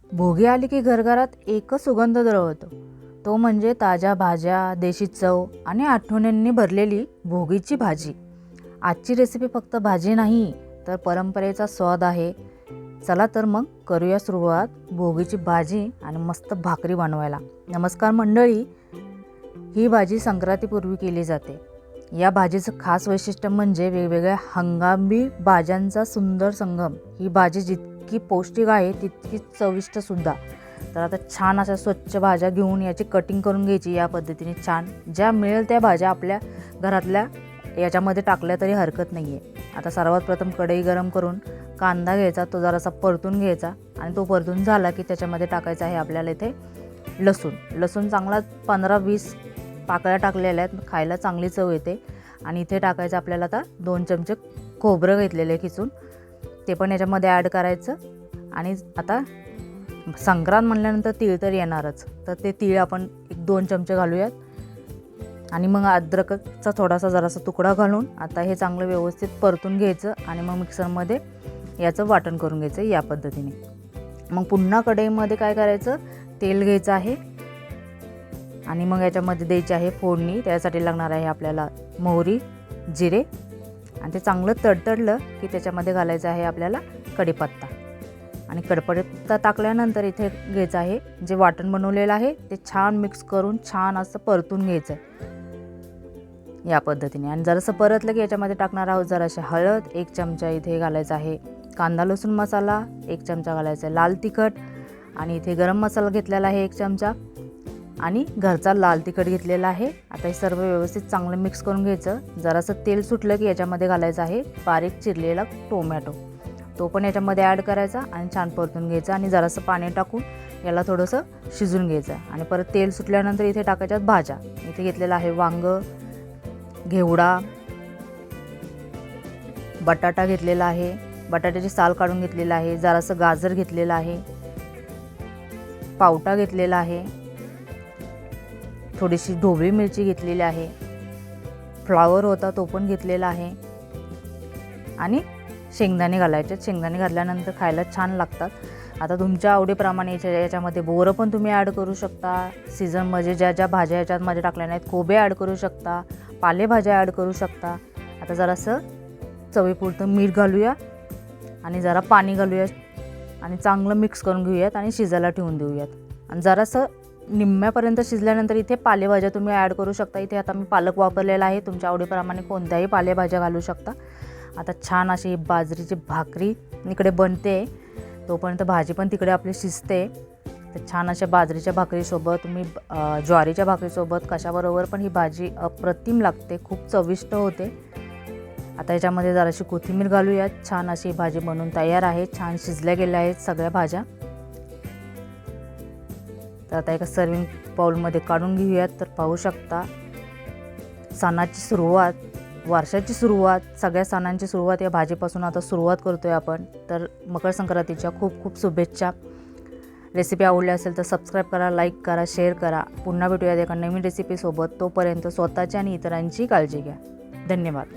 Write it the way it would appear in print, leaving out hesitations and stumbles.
भोगी आली की घरघरात एकच सुगंध दरवळतो, तो म्हणजे ताज्या भाज्या, देशी चव आणि आठवणींनी भरलेली भोगीची भाजी. आजची रेसिपी फक्त भाजी नाही तर परंपरेचा स्वाद आहे. चला तर मग करूया सुरुवात भोगीची भाजी आणि मस्त भाकरी बनवायला. नमस्कार मंडळी, ही भाजी संक्रांतीपूर्वी केली जाते. या भाजीचं खास वैशिष्ट्य म्हणजे वेगवेगळ्या हंगामी भाज्यांचा सुंदर संगम. ही भाजी जितकी पौष्टिक आहे तितकी चविष्ट सुद्धा. तर आता छान अशा स्वच्छ भाज्या घेऊन याची कटिंग करून घ्यायची. या पद्धतीने छान ज्या मिळेल त्या भाज्या आपल्या घरातल्या याच्यामध्ये टाकल्या तरी हरकत नाही आहे. आता सर्वात प्रथम कढई गरम करून कांदा घ्यायचा, तो जरासा परतून घ्यायचा आणि तो परतून झाला की त्याच्यामध्ये टाकायचा आहे आपल्याला इथे लसूण चांगला 15-20 पाकळ्या टाकलेल्या आहेत, खायला चांगली चव येते. आणि इथे टाकायचं आपल्याला आता 2 चमचे खोबरं घेतलेले खिसून, ते पण याच्यामध्ये ॲड करायचं. आणि आता संक्रांत म्हणल्यानंतर तीळ तर येणारच, तर ते तीळ आपण 1-2 चमचे घालूयात. आणि मग अद्रकचा थोडासा जरासा तुकडा घालून आता हे चांगलं व्यवस्थित परतून घ्यायचं आणि मग मिक्सरमध्ये याचं वाटण करून घ्यायचं या पद्धतीने. मग पुन्हा कढईमध्ये काय करायचं, तेल घ्यायचं आहे आणि मग याच्यामध्ये द्यायची आहे फोडणी. त्यासाठी लागणार आहे आपल्याला मोहरी, जिरे आणि ते चांगलं तडतडलं की त्याच्यामध्ये घालायचं आहे आपल्याला कढीपत्ता. आणि कढीपत्ता टाकल्यानंतर इथे घ्यायचं आहे जे वाटण बनवलेलं आहे ते छान मिक्स करून छान असं परतून घ्यायचं या पद्धतीने. आणि जरासं परतलं की याच्यामध्ये टाकणार आहोत जराशी हळद, 1 चमचा इथे घालायचा आहे कांदा लसूण मसाला, 1 चमचा घालायचा आहे लाल तिखट आणि इथे गरम मसाला घेतलेला आहे 1 चमचा आणि घरचा लाल तिखट घेतलेला आहे. आता हे सर्व व्यवस्थित चांगलं मिक्स करून घ्यायचं. जरासं तेल सुटलं की याच्यामध्ये घालायचं आहे बारीक चिरलेला टोमॅटो, तो पण याच्यामध्ये ॲड करायचा आणि छान परतून घ्यायचा. आणि जरासं पाणी टाकून याला थोडंसं शिजून घ्यायचं. आणि परत तेल सुटल्यानंतर इथे टाकायच्यात भाज्या. इथे घेतलेला आहे वांग, घेवडा, बटाटा घेतलेला आहे, बटाट्याची साल काढून घेतलेला आहे, जरासं गाजर घेतलेलं आहे, पावटा घेतलेला आहे, थोडीशी ढोबळी मिरची घेतलेली आहे, फ्लावर होता तो पण घेतलेला आहे आणि शेंगदाणे घालायचे. शेंगदाणे घातल्यानंतर खायला छान लागतात. आता तुमच्या आवडीप्रमाणे याच्यामध्ये बोरं पण तुम्ही ॲड करू शकता. सीझनमध्ये ज्या ज्या भाज्या याच्यामध्ये टाकल्या नाहीत, कोबे ॲड करू शकता, पालेभाज्या ॲड करू शकता. आता जरासं चवीपुरतं मीठ घालूया आणि जरा पाणी घालूया आणि चांगलं मिक्स करून घेऊयात आणि शिजायला ठेवून देऊयात. आणि जरासं निम्म्यापर्यंत शिजल्यानंतर इथे पालेभाज्या तुम्ही ॲड करू शकता. इथे आता मी पालक वापरलेला आहे, तुमच्या आवडीप्रमाणे कोणत्याही पालेभाज्या घालू शकता. आता छान अशी बाजरीची भाकरी इकडे बनते, तोपर्यंत भाजी पण तिकडे आपली शिजते. तर छान अशा बाजरीच्या भाकरीसोबत तुम्ही ज्वारीच्या भाकरीसोबत कशाबरोबर पण ही भाजी अप्रतिम लागते, खूप चविष्ट होते. आता याच्यामध्ये जराशी कोथिंबीर घालूयात. छान अशी भाजी बनवून तयार आहे, छान शिजल्या गेल्या आहेत सगळ्या भाज्या. तर आता एका सर्विंग बाउलमध्ये काढून घेऊयात. तर पाहू शकता सणाची सुरुवात, वर्षाची सुरुवात, सगळ्या सणांची सुरुवात या भाजीपासून आता सुरुवात करतोय आपण. तर मकर संक्रांतीच्या खूप खूप शुभेच्छा. रेसिपी आवडली असेल तर सबस्क्राईब करा, लाईक करा, शेअर करा. पुन्हा भेटूयात एका नवीन रेसिपीसोबत. तोपर्यंत स्वतःची आणि इतरांची काळजी घ्या. धन्यवाद.